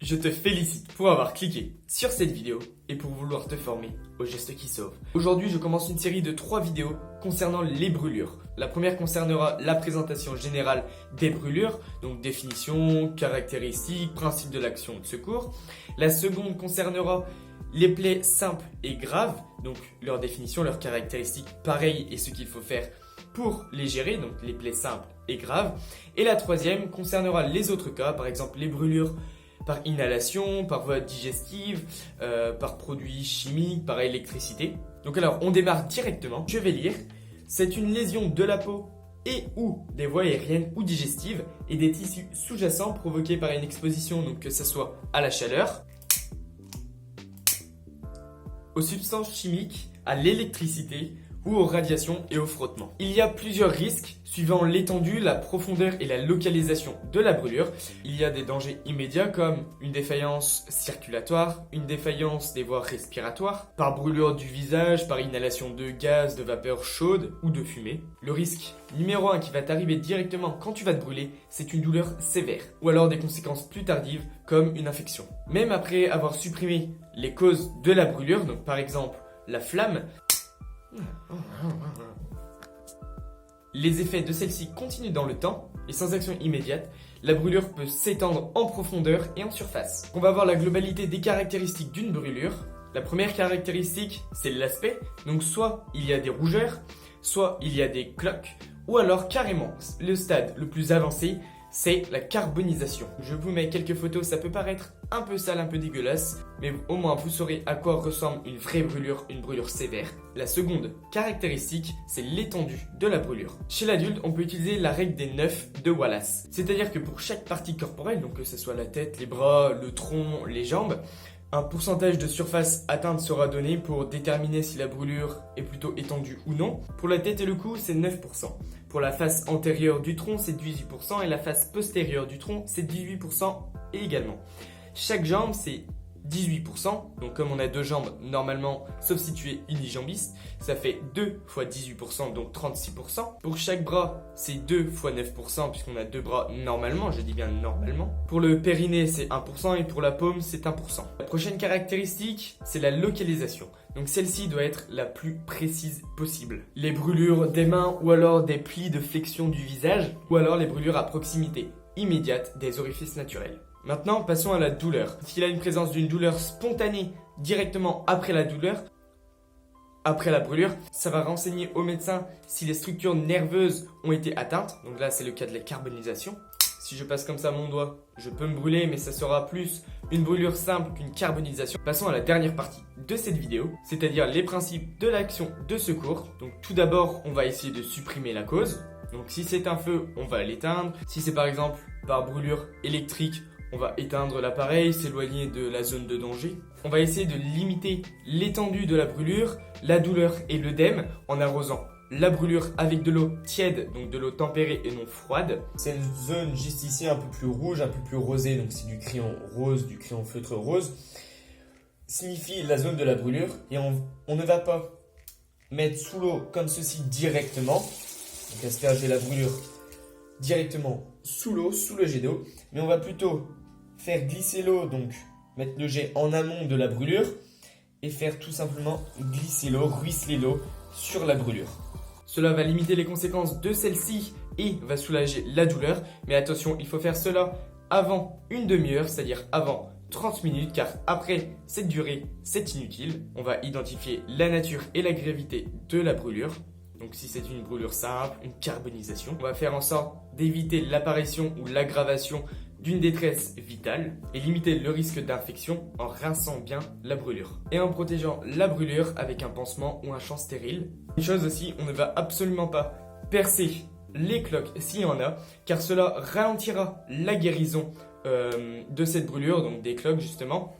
Je te félicite pour avoir cliqué sur cette vidéo et pour vouloir te former aux gestes qui sauvent. Aujourd'hui, je commence une série de 3 vidéos concernant les brûlures. La première concernera la présentation générale des brûlures, donc définition, caractéristiques, principe de l'action de secours. La seconde concernera les plaies simples et graves, donc leur définition, leurs caractéristiques pareilles et ce qu'il faut faire pour les gérer, donc les plaies simples et graves. Et la troisième concernera les autres cas, par exemple les brûlures par inhalation, par voie digestive, par produits chimiques, par électricité. Donc alors, on démarre directement. Je vais lire. C'est une lésion de la peau et ou des voies aériennes ou digestives et des tissus sous-jacents provoqués par une exposition, donc que ce soit à la chaleur, aux substances chimiques, à l'électricité ou aux radiations et au frottement. Il y a plusieurs risques suivant l'étendue, la profondeur et la localisation de la brûlure. Il y a des dangers immédiats comme une défaillance circulatoire, une défaillance des voies respiratoires, par brûlure du visage, par inhalation de gaz, de vapeur chaude ou de fumée. Le risque numéro 1 qui va t'arriver directement quand tu vas te brûler, c'est une douleur sévère ou alors des conséquences plus tardives comme une infection. Même après avoir supprimé les causes de la brûlure, donc par exemple la flamme, les effets de celle-ci continuent dans le temps et sans action immédiate, la brûlure peut s'étendre en profondeur et en surface. On va voir la globalité des caractéristiques d'une brûlure. La première caractéristique, c'est l'aspect. Donc soit il y a des rougeurs, soit il y a des cloques, ou alors carrément, le stade le plus avancé, c'est la carbonisation. Je vous mets quelques photos, ça peut paraître un peu sale, un peu dégueulasse, mais au moins vous saurez à quoi ressemble une vraie brûlure, une brûlure sévère. La seconde caractéristique, c'est l'étendue de la brûlure. Chez l'adulte, on peut utiliser la règle des 9 de Wallace. C'est-à-dire que pour chaque partie corporelle, donc que ce soit la tête, les bras, le tronc, les jambes, un pourcentage de surface atteinte sera donné pour déterminer si la brûlure est plutôt étendue ou non. Pour la tête et le cou, c'est 9%. Pour la face antérieure du tronc, c'est 18% et la face postérieure du tronc, c'est 18% également. Chaque jambe, c'est 18%, donc comme on a 2 jambes normalement, sauf si tu es unijambiste, ça fait 2 fois 18%, donc 36%. Pour chaque bras, c'est 2 fois 9%, puisqu'on a 2 bras normalement, je dis bien normalement. Pour le périnée, c'est 1%, et pour la paume, c'est 1%. La prochaine caractéristique, c'est la localisation. Donc celle-ci doit être la plus précise possible. Les brûlures des mains, ou alors des plis de flexion du visage, ou alors les brûlures à proximité immédiate des orifices naturels. Maintenant, passons à la douleur. S'il y a une présence d'une douleur spontanée directement après la douleur, après la brûlure, ça va renseigner au médecin si les structures nerveuses ont été atteintes. Donc là, c'est le cas de la carbonisation. Si je passe comme ça mon doigt, je peux me brûler, mais ça sera plus une brûlure simple qu'une carbonisation. Passons à la dernière partie de cette vidéo, c'est-à-dire les principes de l'action de secours. Donc tout d'abord, on va essayer de supprimer la cause. Donc si c'est un feu, on va l'éteindre. Si c'est par exemple par brûlure électrique, on va éteindre l'appareil, s'éloigner de la zone de danger. On va essayer de limiter l'étendue de la brûlure, la douleur et l'œdème en arrosant la brûlure avec de l'eau tiède, donc de l'eau tempérée et non froide. C'est une zone juste ici un peu plus rouge, un peu plus rosée, donc c'est du crayon rose, du crayon feutre rose. Signifie la zone de la brûlure et on ne va pas mettre sous l'eau comme ceci directement, donc asperger la brûlure directement sous l'eau, sous le jet d'eau, mais on va plutôt faire glisser l'eau, donc mettre le jet en amont de la brûlure et faire tout simplement glisser l'eau, ruisseler l'eau sur la brûlure. Cela va limiter les conséquences de celle-ci et va soulager la douleur, mais attention, il faut faire cela avant une demi-heure, c'est-à-dire avant 30 minutes, car après cette durée, c'est inutile. On va identifier la nature et la gravité de la brûlure. Donc si c'est une brûlure simple, une carbonisation, on va faire en sorte d'éviter l'apparition ou l'aggravation d'une détresse vitale et limiter le risque d'infection en rinçant bien la brûlure et en protégeant la brûlure avec un pansement ou un champ stérile. Une chose aussi, on ne va absolument pas percer les cloques s'il y en a, car cela ralentira la guérison de cette brûlure, donc des cloques justement,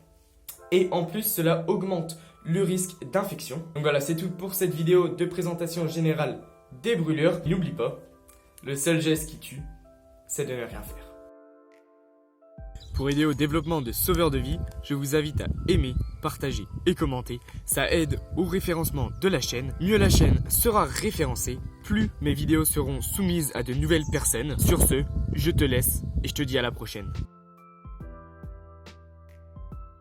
et en plus cela augmente le risque d'infection. Donc voilà, c'est tout pour cette vidéo de présentation générale des brûlures. N'oublie pas, le seul geste qui tue, c'est de ne rien faire. Pour aider au développement de Sauveurs de Vie, je vous invite à aimer, partager et commenter. Ça aide au référencement de la chaîne. Mieux la chaîne sera référencée, plus mes vidéos seront soumises à de nouvelles personnes. Sur ce, je te laisse et je te dis à la prochaine.